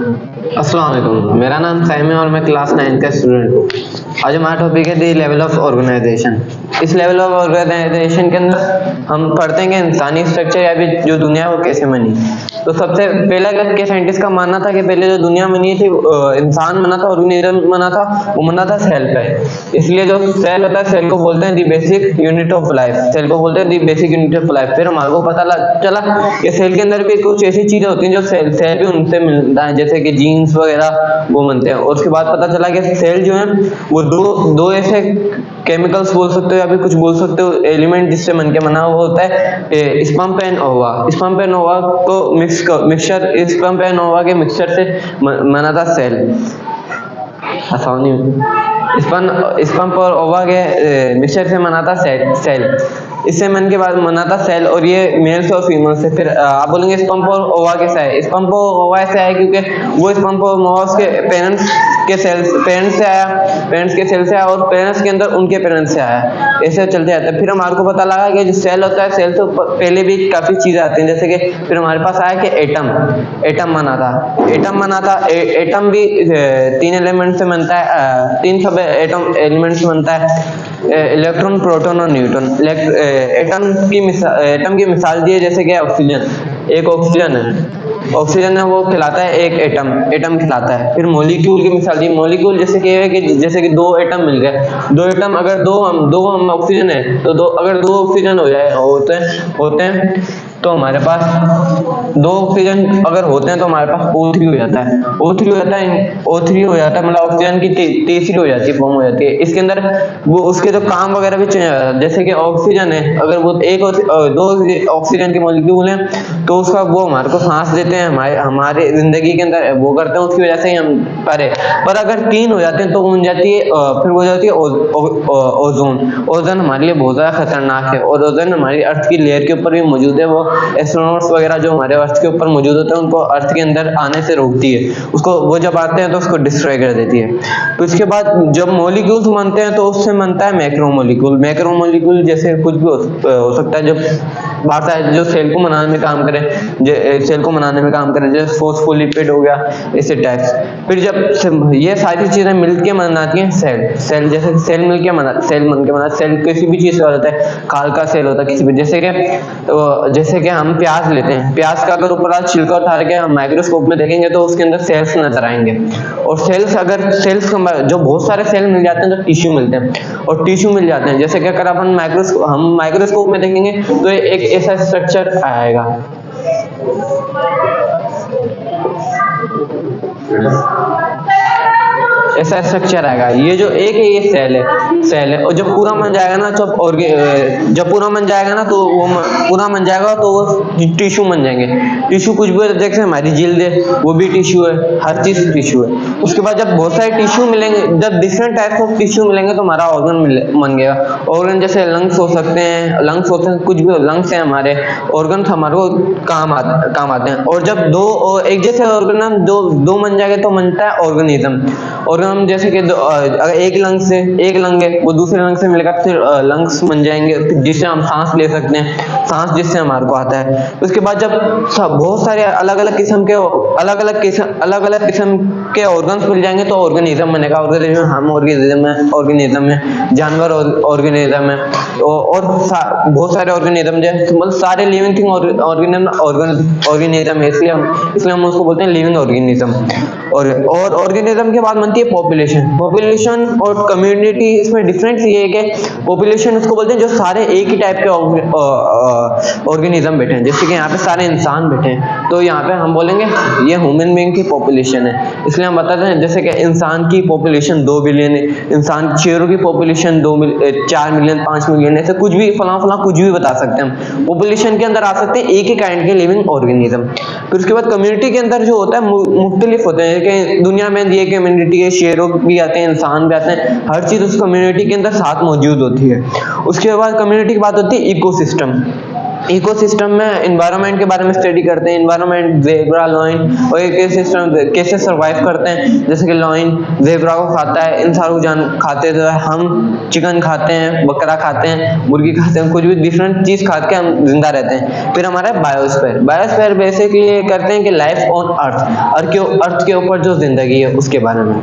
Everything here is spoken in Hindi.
अस्सलाम वालेकुम, मेरा नाम साइम है और मैं क्लास 9 का स्टूडेंट हूँ। आज हमारा टॉपिक है दी लेवल ऑफ ऑर्गेनाइजेशन। इस लेवल ऑफ ऑर्गेनाइजेशन के अंदर हम पढ़ते हैं कि इंसानी स्ट्रक्चर या भी जो दुनिया है वो कैसे बनी। तो सबसे पहला के साइंटिस्ट का मानना था कि पहले जो दुनिया बनी थी इंसान बना था, ऑर्गेनिज्म बना था, वो बना था सेल पे। इसलिए जो सेल होता है, सेल को बोलते हैं the basic unit of life. Cell को बोलते हैं the basic unit of life. फिर हमारे को पता चला कि सेल के अंदर भी कुछ ऐसी चीजें होती हैं जो सेल भी उनसे मिलता है, जैसे कि जीन्स वगैरह वो बनते हैं। और उसके बाद पता चला कि सेल जो है वो दो ऐसे केमिकल्स बोल सकते हो या भी कुछ बोल सकते हो एलिमेंट जिससे बन के बना हुआ होता है स्पर्म एंड ओवा। स्पर्म एंड ओवा को मिक्सचर, स्पर्म एंड ओवा के मिक्सचर से बना था सेल। आसानी स्पर्म और ओवा के मिक्सचर से बना था सेल। इससे मन के बाद बना था सेल, और ये मेल से और फीमेल से। फिर आप बोलेंगे स्पर्म और ओवा कैसा है? स्पर्म और ओवा ऐसे है क्योंकि वो स्पर्म और ओवा के पेरेंट्स के सेल से आया, पेरेंट्स के सेल से आया, और पेरेंट्स के अंदर उनके पेरेंट्स से आया। ऐसे चलते जाते हैं। फिर हमारे को पता लगा कि जो सेल होता है, सेल से पहले भी काफी चीजें आती हैं, जैसे कि फिर हमारे पास आया कि एटम बना था। एटम भी 3 एलिमेंट से बनता है, 3 सब एटम एलिमेंट से बनता है, इलेक्ट्रॉन, प्रोटॉन और न्यूट्रॉन। एटम की मिसाल दी है, जैसे कि ऑक्सीजन। एक ऑक्सीजन है वो खिलाता है एक एटम खिलाता है। फिर मॉलिक्यूल की मिसाल दी। मॉलिक्यूल जैसे कि 2 एटम मिल गए, 2 एटम अगर दो हम ऑक्सीजन है तो अगर 2 ऑक्सीजन होते हैं तो हमारे पास 2 ऑक्सीजन अगर होते हैं तो हमारे पास O3 हो जाता है। O3 हो जाता है, मतलब ऑक्सीजन की तीसरी हो जाती है, फॉर्म हो जाती है। इसके अंदर वो उसके जो काम वगैरह भी चेंज हो जाता है। जैसे कि ऑक्सीजन है, अगर वो 2 ऑक्सीजन के मॉलिक्यूल हैं तो उसका वो हमारे को सांस देते हैं, हमारे जिंदगी के अंदर वो करते हैं, उसकी वजह से ही हम पर अगर 3 हो जाते हैं तो बन जाती है फिर वो जाती है ओजोन हमारे लिए बहुत ज्यादा खतरनाक है। और ओजोन हमारी अर्थ की लेयर के ऊपर भी मौजूद है। वो एस्ट्रोनॉट्स वगैरह जो हमारे अर्थ के ऊपर मौजूद होते हैं उनको अर्थ के अंदर आने से रोकती है, उसको वो जब आते हैं तो उसको डिस्ट्रॉय कर देती है। तो इसके बाद जब मॉलिक्यूल्स बनते हैं तो उससे बनता है मैक्रोमोलिक्यूल जैसे कुछ भी हो सकता है। जब बात है जो सेल को बनाने में काम करे, जैसे फॉस्फोलिपिड हो गया, इसे टाइप्स। फिर जब ये सारी चीजें मिलकर बनाती हैं सेल जैसे सेल बन के बना। सेल किसी भी चीज से होता है, खाल का सेल होता है किसी भी, जैसे कि हम प्याज लेते हैं, प्याज का अगर ऊपर आज छिलका उतार के हम माइक्रोस्कोप में देखेंगे तो उसके अंदर सेल्स नजर आएंगे। और सेल्स जो बहुत सारे सेल मिल जाते हैं तो टिश्यू मिलते हैं, और टिश्यू मिल जाते हैं। जैसे कि अगर हम माइक्रोस्कोप में देखेंगे तो एक ऐसा स्ट्रक्चर आएगा। ऐसा स्ट्रक्चर आएगा। ये जो एक है ये सेल है। और जब पूरा बन जाएगा ना तो पूरा बन जाएगा तो वो टिश्यू बन जाएंगे। टिश्यू कुछ भी जैसे हमारी जिल्द है वो भी टिश्यू है, हर चीज टिश्यू है। उसके बाद जब बहुत सारे टिश्यू मिलेंगे, जब डिफरेंट टाइप ऑफ टिश्यू मिलेंगे तो हमारा ऑर्गन बन गया। ऑर्गन जैसे लंग्स हो सकते हैं, कुछ भी लंग्स है हमारे, ऑर्गन हमारे को काम आते हैं। और जब एक जैसे ऑर्गन दो बन जाएंगे तो बनता है ऑर्गेनिज्म। जैसे कि अगर एक लंग है वो दूसरे लंग से मिलेगा, फिर लंग्स बन जाएंगे जिससे हम सांस ले सकते हैं, सांस जिससे हमारे को आता है। उसके बाद जब बहुत सारे अलग अलग किस्म के ऑर्गन्स मिल जाएंगे तो ऑर्गेनिज्म बनेगा। ऑर्गेनिज्म है, जानवर ऑर्गेनिज्म है, और बहुत सारे ऑर्गेनिज्म मतलब सारे लिविंग थिंग ऑर्गेनिज्म है, इसलिए हम उसको बोलते हैं लिविंग ऑर्गेनिज्म। और ऑर्गेनिज्म के बाद बनती है पॉपुलेशन और कम्युनिटी। इसमें डिफरेंस ये है कि पॉपुलेशन उसको बोलते हैं जो सारे एक ही टाइप के ऑर्गेनिज्म बैठे हैं, जैसे कि यहाँ पे सारे इंसान बैठे हैं तो यहाँ पे हम बोलेंगे ये ह्यूमन बीइंग की पॉपुलेशन है। इसलिए हम बताते हैं जैसे कि इंसान की पॉपुलेशन 2 बिलियन है, इंसान शेरों की पॉपुलेशन 4 मिलियन 5 मिलियन, ऐसे कुछ भी फला कुछ भी बता सकते हैं हम। पॉपुलेशन के अंदर आ सकते हैं एक ही काइंड के लिविंग ऑर्गेनिज्म। फिर उसके बाद कम्युनिटी के अंदर जो होता है मुख्तलिफ होते हैं कि दुनिया में ये कम्युनिटी के शेरों भी आते हैं, इंसान भी आते हैं, हर चीज उस कम्युनिटी के अंदर साथ मौजूद होती है। उसके बाद कम्युनिटी की बात होती है इकोसिस्टम। इकोसिस्टम में इन्वायरमेंट के बारे में स्टडी करते हैं, इन्वायरमेंट, ज़ेब्रा, लॉइन और इकोसिस्टम कैसे सर्वाइव करते हैं, जैसे कि लॉइन ज़ेब्रा को खाता है, इन सारों जान खाते हैं, जो है हम चिकन खाते हैं, बकरा खाते हैं, मुर्गी खाते हैं, कुछ भी डिफरेंट चीज़ खा के हम जिंदा रहते हैं। फिर हमारा बायोस्फीयर, बायोस्फीयर बेसिकली ये करते हैं कि लाइफ ऑन अर्थ के ऊपर जो जिंदगी है उसके बारे में।